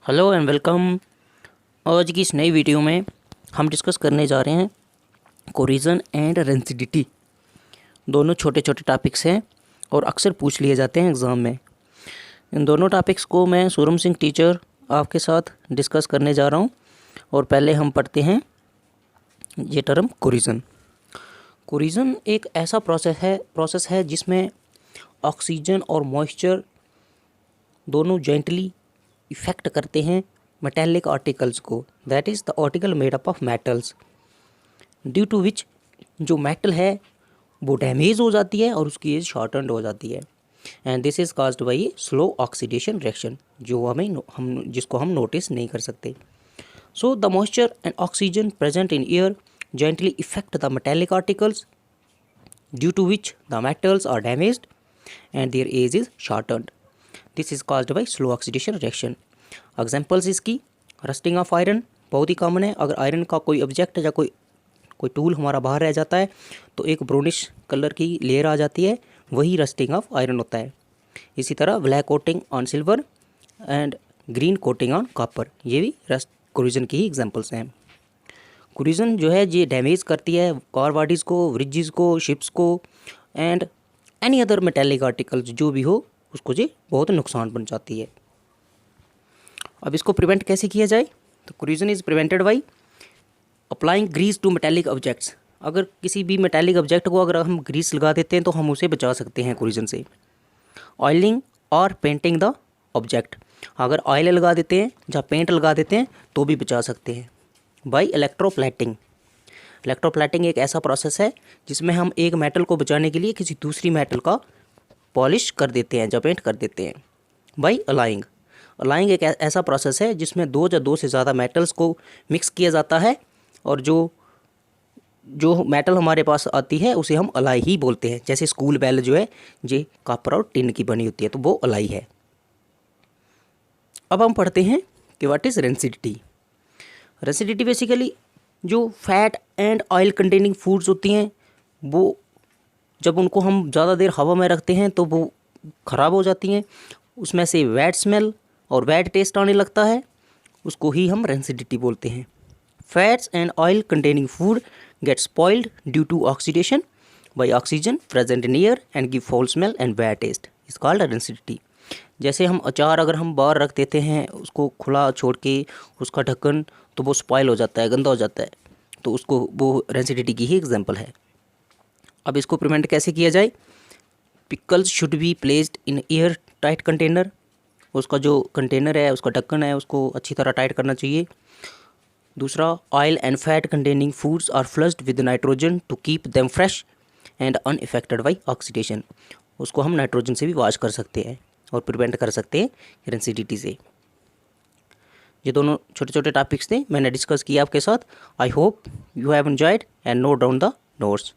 Hello and welcome. आज की इस नई वीडियो में हम डिस्कस करने जा रहे हैं कोरिजन एंड रेंसिडिटी। दोनों छोटे छोटे टॉपिक्स हैं और अक्सर पूछ लिए जाते हैं एग्ज़ाम में। इन दोनों टॉपिक्स को मैं सूरम सिंह टीचर आपके साथ डिस्कस करने जा रहा हूं। और पहले हम पढ़ते हैं ये टर्म कोरिजन। कोरिजन एक ऐसा प्रोसेस है जिसमें ऑक्सीजन और मॉइस्चर दोनों जॉइंटली इफ़ेक्ट करते हैं मेटेलिक आर्टिकल्स को, that is the article made up of metals, due to which जो मेटल है वो डैमेज हो जाती है और उसकी एज शॉर्टन्ड हो जाती है। And this is caused by slow oxidation reaction, जो हम जिसको हम नोटिस नहीं कर सकते। So the moisture and oxygen present in air jointly affect the metallic articles, due to which the metals are damaged and their age is shortened. This is caused by slow oxidation reaction. Examples इसकी rusting of iron बहुत ही common है। अगर iron का कोई object या कोई tool हमारा बाहर रह जाता है तो एक ब्राउनिश कलर की लेयर आ जाती है, वही रस्टिंग ऑफ आयरन होता है। इसी तरह black coating on silver and green coating on copper, ये भी रस्ट कोरिजन की ही एग्जाम्पल्स हैं। कोरिजन जो है ये डैमेज करती है कार बॉडीज़ को, ब्रिजेस को, शिप्स को and any other metallic articles जो भी हो उसको ये बहुत नुकसान पहुंचाती है। अब इसको प्रिवेंट कैसे किया जाए? तो corrosion is prevented by applying grease to metallic objects. अगर किसी भी मेटेलिक ऑब्जेक्ट को अगर हम ग्रीस लगा देते हैं तो हम उसे बचा सकते हैं कोरिजन से। ऑयलिंग और पेंटिंग द ऑब्जेक्ट, अगर ऑयल लगा देते हैं या पेंट लगा देते हैं तो भी बचा सकते हैं। बाई इलेक्ट्रोप्लेटिंग, इलेक्ट्रोप्लेटिंग एक ऐसा प्रोसेस है जिसमें हम एक मेटल को बचाने के लिए किसी दूसरी मेटल का पॉलिश कर देते हैं या पेंट कर देते हैं। बाई अलाइंग, अलाइंग एक ऐसा प्रोसेस है जिसमें दो या दो से ज़्यादा मेटल्स को मिक्स किया जाता है और जो मेटल हमारे पास आती है उसे हम अलाई ही बोलते हैं। जैसे स्कूल बेल जो है ये कॉपर और टिन की बनी होती है तो वो अलाई है। अब हम पढ़ते हैं कि what is rancidity. Rancidity basically जो fat and oil containing foods होती हैं वो जब उनको हम ज़्यादा देर हवा में रखते हैं तो वो ख़राब हो जाती हैं, उसमें से बैड स्मेल और बैड टेस्ट आने लगता है, उसको ही हम रेंसिडिटी बोलते हैं। Fats and oil containing food gate spoiled due to oxidation by oxygen present in air and give foul smell and bad taste, is called rancidity. जैसे हम अचार अगर हम बाहर रख देते हैं उसको खुला छोड़ के उसका ढक्कन, तो वो स्पॉइल हो जाता है, गंदा हो जाता है, तो उसको वो रेंसिडिटी की ही एग्जांपल है। अब इसको प्रिवेंट कैसे किया जाए? Pickles should be placed in air tight container, उसका जो कंटेनर है उसका ढक्कन है उसको अच्छी तरह टाइट करना चाहिए। दूसरा, oil and fat containing foods are flushed with nitrogen to keep them fresh and unaffected by oxidation, उसको हम नाइट्रोजन से भी वॉश कर सकते हैं और प्रिवेंट कर सकते हैं रेंसिडिटी से। ये दोनों छोटे छोटे टॉपिक्स थे मैंने डिस्कस किया आपके साथ। I hope you have enjoyed and note down the notes.